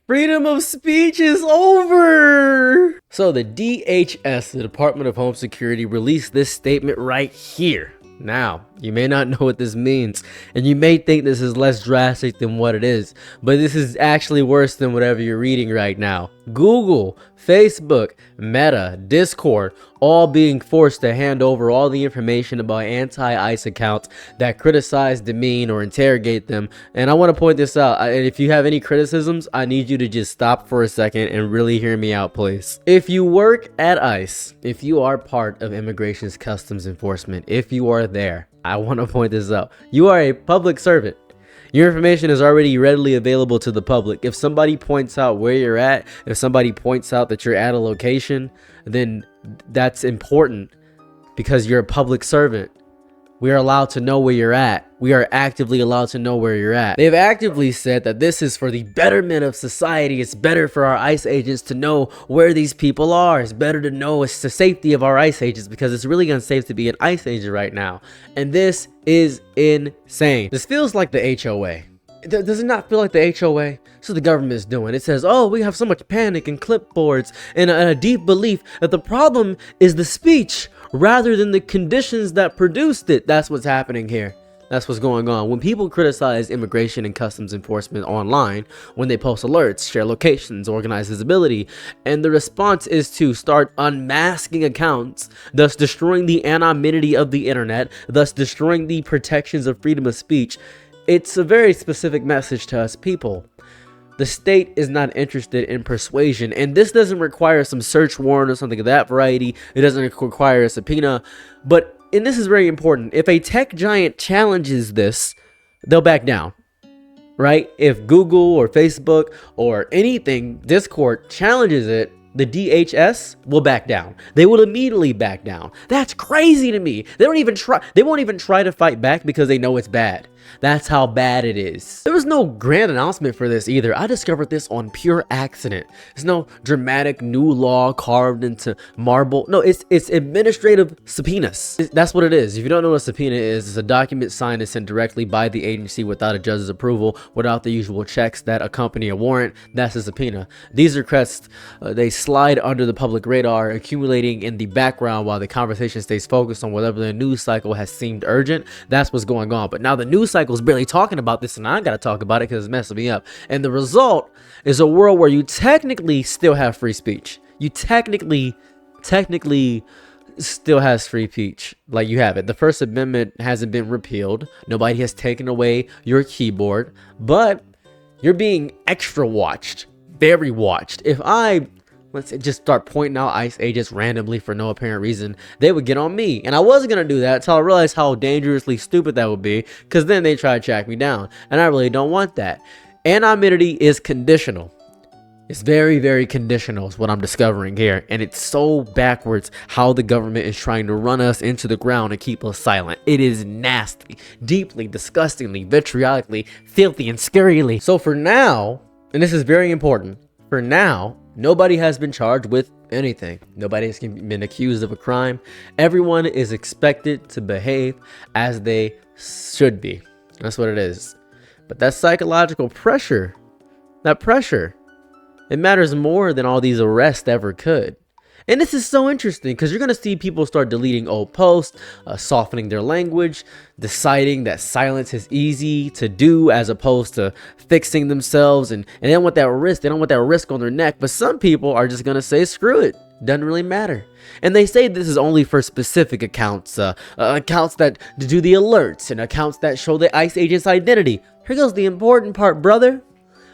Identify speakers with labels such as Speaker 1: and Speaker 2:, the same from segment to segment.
Speaker 1: Freedom of speech is over. So the DHS, the Department of Home Security, released this statement right here. Now, you may not know what this means, and you may think this is less drastic than what it is, but this is actually worse than whatever you're reading right now. Google, Facebook, Meta, Discord, all being forced to hand over all the information about anti-ICE accounts that criticize, demean, or interrogate them. And I want to point this out, and if you have any criticisms, I need you to just stop for a second and really hear me out, please. If you work at ICE, if you are part of Immigration's Customs Enforcement, if you are there, I want to point this out. You are a public servant. Your information is already readily available to the public. If somebody points out where you're at, if somebody points out that you're at a location, then that's important because you're a public servant. We are allowed to know where you're at. We are actively allowed to know where you're at. They've actively said that this is for the betterment of society. It's better for our ICE agents to know where these people are. It's better to know it's the safety of our ICE agents because it's really unsafe to be an ICE agent right now. And this is insane. This feels like the HOA. Does it not feel like the HOA? So the government is doing. It says, oh, we have so much panic and clipboards and a deep belief that the problem is the speech rather than the conditions that produced it. That's what's happening here. That's what's going on. When people criticize immigration and customs enforcement online, when they post alerts, share locations, organize visibility, and the response is to start unmasking accounts, thus destroying the anonymity of the internet, thus destroying the protections of freedom of speech, it's a very specific message to us people. The state is not interested in persuasion, and this doesn't require some search warrant or something of that variety. It doesn't require a subpoena, and this is very important. If a tech giant challenges this, they'll back down, right? If Google or Facebook or anything, Discord challenges it, the DHS will back down. They will immediately back down. That's crazy to me. They won't even try to fight back because they know it's bad. That's how bad it is. There was no grand announcement for this either. I discovered this on pure accident. There's no dramatic new law carved into marble. No, it's administrative subpoenas. That's what it is. If you don't know what a subpoena is, it's a document signed and sent directly by the agency without a judge's approval, without the usual checks that accompany a warrant. That's a subpoena. These requests, they slide under the public radar, accumulating in the background while the conversation stays focused on whatever the news cycle has seemed urgent. That's what's going on. But now the news cycle is barely talking about this, and I gotta talk about it because it's messing me up. And the result is a world where you technically still have free speech. You technically still has free speech. Like, you have it. The First Amendment hasn't been repealed. Nobody has taken away your keyboard, but you're being extra watched, very watched. If let's say, just start pointing out ICE agents randomly for no apparent reason, they would get on me. And I wasn't going to do that until I realized how dangerously stupid that would be, because then they try to track me down. And I really don't want that. Anonymity is conditional. It's very, very conditional is what I'm discovering here. And it's so backwards how the government is trying to run us into the ground and keep us silent. It is nasty, deeply, disgustingly, vitriolically, filthy, and scarily. So for now, and this is very important, for now, nobody has been charged with anything. Nobody has been accused of a crime. Everyone is expected to behave as they should be. That's what it is. But that psychological pressure, it matters more than all these arrests ever could. And this is so interesting because you're going to see people start deleting old posts, softening their language, deciding that silence is easy to do as opposed to fixing themselves. And they don't want that risk. They don't want that risk on their neck. But some people are just going to say, screw it. Doesn't really matter. And they say this is only for specific accounts, accounts that do the alerts and accounts that show the ICE agent's identity. Here goes the important part, brother.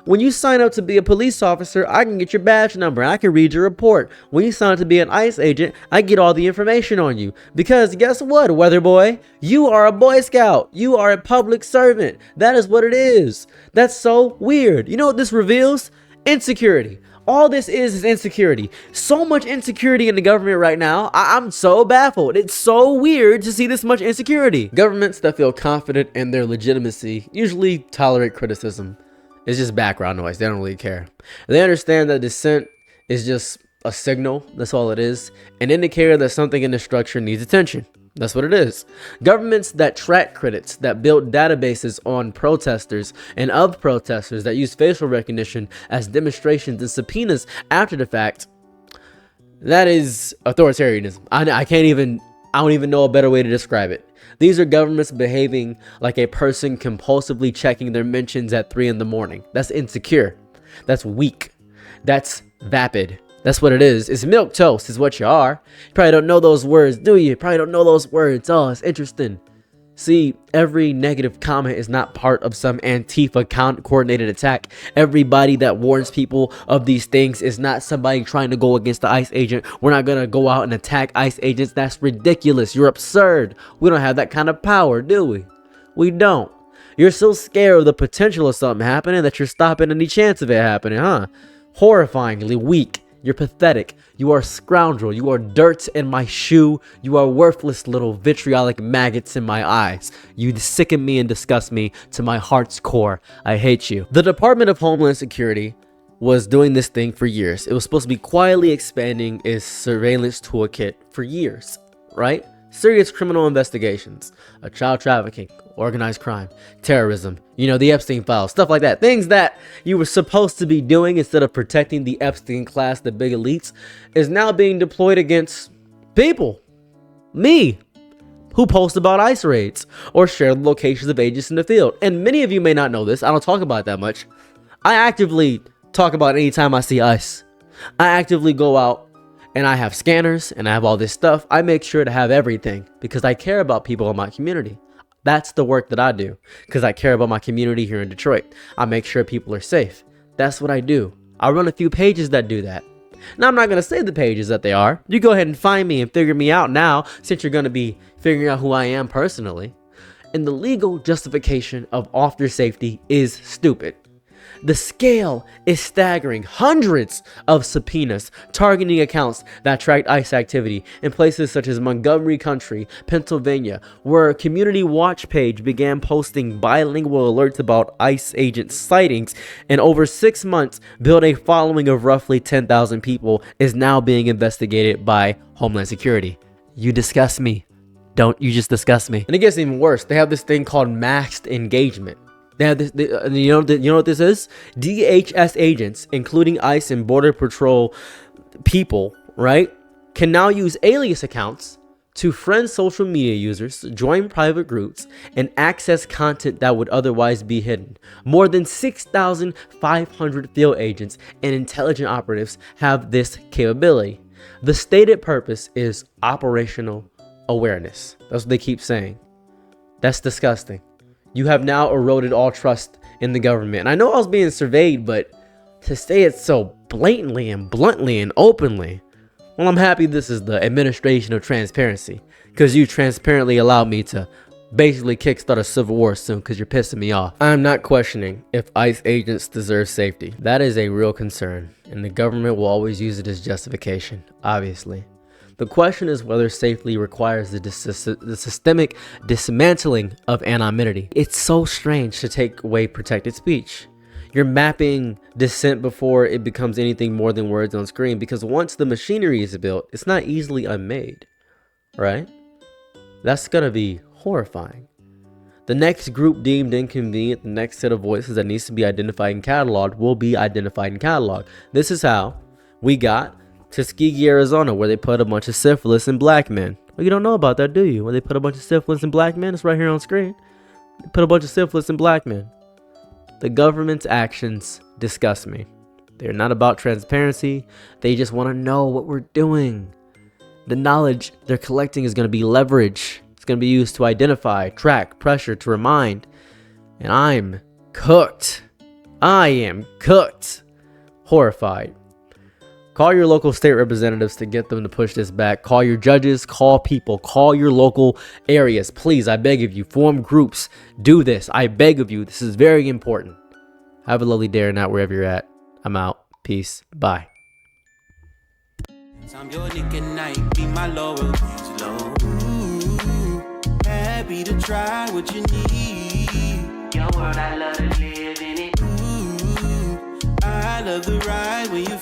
Speaker 1: When you sign up to be a police officer, I can get your badge number. I can read your report. When you sign up to be an ICE agent, I get all the information on you. Because guess what, weather boy? You are a Boy Scout. You are a public servant. That is what it is. That's so weird. You know what this reveals? Insecurity. All this is insecurity. So much insecurity in the government right now. I'm so baffled. It's so weird to see this much insecurity. Governments that feel confident in their legitimacy usually tolerate criticism. It's just background noise. They don't really care. They understand that dissent is just a signal. That's all it is. An indicator that something in the structure needs attention. That's what it is. Governments that track credits, that build databases on protesters and of protesters, that use facial recognition as demonstrations and subpoenas after the fact, that is authoritarianism. I don't even know a better way to describe it. These are governments behaving like a person compulsively checking their mentions at 3 in the morning. That's insecure. That's weak. That's vapid. That's what it is. It's milquetoast is what you are. You probably don't know those words, do you? Probably don't know those words. Oh, it's interesting. See, every negative comment is not part of some Antifa coordinated attack. Everybody that warns people of these things is not somebody trying to go against the ICE agent. We're not going to go out and attack ICE agents. That's ridiculous. You're absurd. We don't have that kind of power, do we? We don't. You're so scared of the potential of something happening that you're stopping any chance of it happening, huh? Horrifyingly weak. You're pathetic. You are a scoundrel. You are dirt in my shoe. You are worthless little vitriolic maggots in my eyes. You sicken me and disgust me to my heart's core. I hate you. The Department of Homeland Security was doing this thing for years. It was supposed to be quietly expanding its surveillance toolkit for years, right? Serious criminal investigations, child trafficking, organized crime, terrorism, the Epstein files, stuff like that. Things that you were supposed to be doing instead of protecting the Epstein class, the big elites, is now being deployed against people. Me, who post about ICE raids or share the locations of agents in the field. And many of you may not know this. I don't talk about it that much. I actively talk about it anytime I see ICE. I actively go out and I have scanners and I have all this stuff. I make sure to have everything because I care about people in my community. That's the work that I do because I care about my community here in Detroit. I make sure people are safe. That's what I do. I run a few pages that do that. Now, I'm not going to say the pages that they are. You go ahead and find me and figure me out now since you're going to be figuring out who I am personally. And the legal justification of officer safety is stupid. The scale is staggering. Hundreds of subpoenas targeting accounts that tracked ICE activity in places such as Montgomery County, Pennsylvania, where a community watch page began posting bilingual alerts about ICE agent sightings, and over 6 months built a following of roughly 10,000 people, is now being investigated by Homeland Security. You disgust me. Don't you just disgust me. And it gets even worse. They have this thing called masked engagement. They have this, you know what this is? DHS agents, including ICE and Border Patrol people, right, can now use alias accounts to friend social media users, join private groups, and access content that would otherwise be hidden. More than 6,500 field agents and intelligence operatives have this capability. The stated purpose is operational awareness. That's what they keep saying. That's disgusting. You have now eroded all trust in the government. And I know I was being surveyed, but to say it so blatantly and bluntly and openly, well, I'm happy this is the administration of transparency, because you transparently allowed me to basically kickstart a civil war soon because you're pissing me off. I'm not questioning if ICE agents deserve safety. That is a real concern, and the government will always use it as justification, obviously. The question is whether safety requires the systemic dismantling of anonymity. It's so strange to take away protected speech. You're mapping dissent before it becomes anything more than words on screen, because once the machinery is built, it's not easily unmade, right? That's gonna be horrifying. The next group deemed inconvenient, the next set of voices that needs to be identified and cataloged will be identified and cataloged. This is how we got Tuskegee, Arizona, where they put a bunch of syphilis in black men. Well, you don't know about that, do you? Where they put a bunch of syphilis in black men? It's right here on screen. They put a bunch of syphilis in black men. The government's actions disgust me. They're not about transparency. They just want to know what we're doing. The knowledge they're collecting is going to be leverage. It's going to be used to identify, track, pressure, to remind. And I'm cooked. I am cooked. Horrified. Call your local state representatives to get them to push this back. Call your judges, call people, call your local areas. Please, I beg of you, form groups. Do this. I beg of you. This is very important. Have a lovely day or night wherever you're at. I'm out. Peace. Bye. I'm your Nick and night, be my lower. Happy to try what you need. Your world, I love to live in it. I love the ride when you